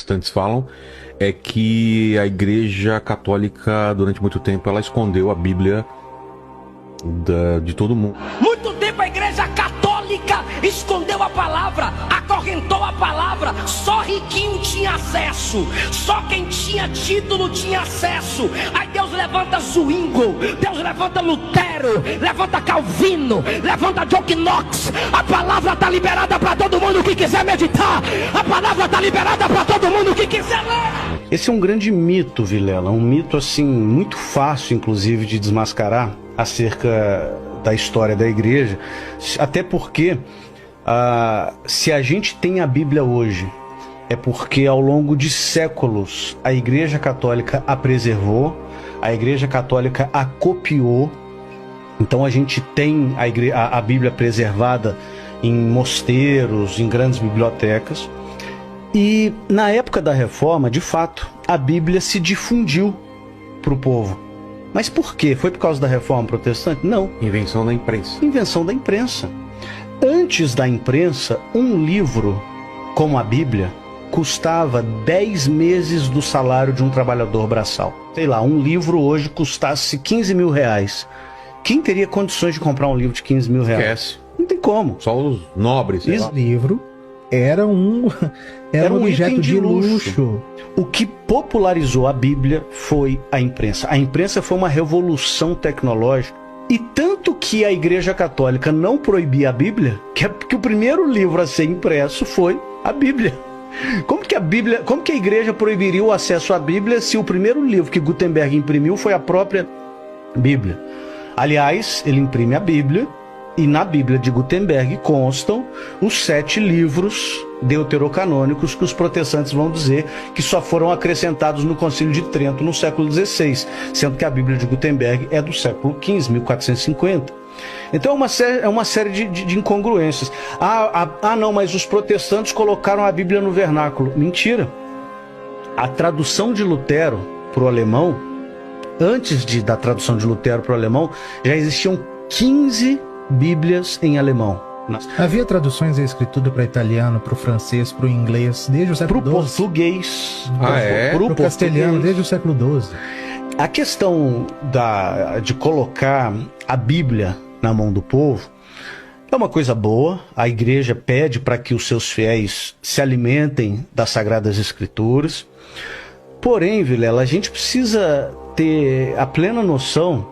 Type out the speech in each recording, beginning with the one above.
protestantes falam é que a Igreja Católica, durante muito tempo, ela escondeu a Bíblia de todo mundo. Muito tempo a Igreja Católica escondeu a palavra, acorrentou a palavra. Só riquinho tinha acesso, só quem tinha título tinha acesso. Aí Deus levanta Zwingle, Deus levanta Lutero, levanta Calvino, levanta John Knox. A palavra está liberada para todo mundo que quiser meditar. A palavra está liberada para todo mundo que quiser ler. Esse é um grande mito, Vilela, um mito assim muito fácil, inclusive, de desmascarar acerca da história da igreja, até porque se a gente tem a Bíblia hoje, é porque ao longo de séculos a Igreja Católica a preservou, a Igreja Católica a copiou. Então a gente tem a Bíblia preservada em mosteiros, em grandes bibliotecas. E na época da Reforma, de fato, a Bíblia se difundiu para o povo. Mas por quê? Foi por causa da Reforma Protestante? Não. Invenção da imprensa. Invenção da imprensa. Antes da imprensa, um livro como a Bíblia custava 10 meses do salário de um trabalhador braçal. Sei lá, um livro hoje custasse 15 mil reais. Quem teria condições de comprar um livro de 15 mil reais? Esquece. Não tem como. Só os nobres. Esse livro era um objeto de luxo. O que popularizou a Bíblia foi a imprensa. A imprensa foi uma revolução tecnológica. E tanto que a Igreja Católica não proibia a Bíblia, que o primeiro livro a ser impresso foi a Bíblia. Como que a Igreja proibiria o acesso à Bíblia se o primeiro livro que Gutenberg imprimiu foi a própria Bíblia? Aliás, ele imprime a Bíblia, e na Bíblia de Gutenberg constam os 7 livros deuterocanônicos que os protestantes vão dizer que só foram acrescentados no Concílio de Trento no século XVI, sendo que a Bíblia de Gutenberg é do século XV, 1450. Então é uma série de incongruências. Não, mas os protestantes colocaram a Bíblia no vernáculo. Mentira. A tradução de Lutero para o alemão, antes da tradução de Lutero para o alemão, já existiam 15 Bíblias em alemão. Havia traduções da escritura para italiano, para o francês, para o inglês, desde o século XII. Para o português. Para o castelhano, desde o século XII. A questão de colocar a Bíblia na mão do povo é uma coisa boa. A igreja pede para que os seus fiéis se alimentem das Sagradas Escrituras. Porém, Vilela, a gente precisa ter a plena noção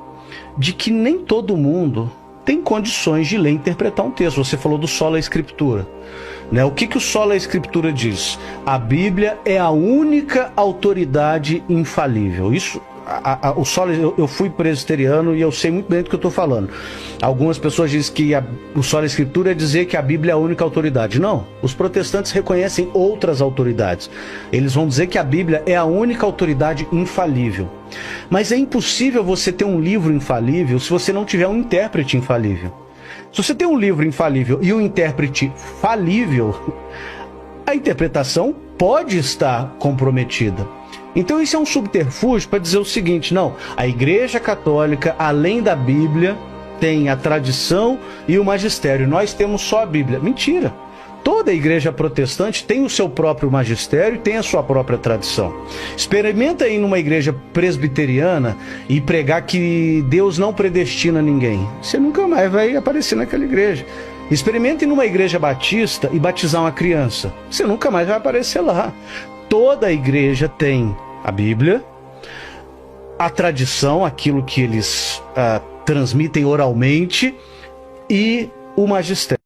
de que nem todo mundo tem condições de ler e interpretar um texto. Você falou do sola escritura, né? O que o sola escritura diz? A Bíblia é a única autoridade infalível. Isso, o sola, eu fui presbiteriano e eu sei muito bem do que eu estou falando. Algumas pessoas dizem que o sola escritura é dizer que a Bíblia é a única autoridade. Não, os protestantes reconhecem outras autoridades. Eles vão dizer que a Bíblia é a única autoridade infalível. Mas é impossível você ter um livro infalível se você não tiver um intérprete infalível. Se você tem um livro infalível e um intérprete falível, a interpretação pode estar comprometida. Então isso é um subterfúgio para dizer o seguinte: não, a Igreja Católica, além da Bíblia, tem a tradição e o magistério. Nós temos só a Bíblia. Mentira! Toda a igreja protestante tem o seu próprio magistério e tem a sua própria tradição. Experimenta ir numa igreja presbiteriana e pregar que Deus não predestina ninguém. Você nunca mais vai aparecer naquela igreja. Experimenta ir numa igreja batista e batizar uma criança. Você nunca mais vai aparecer lá. Toda a igreja tem a Bíblia, a tradição, aquilo que eles transmitem oralmente, e o magistério.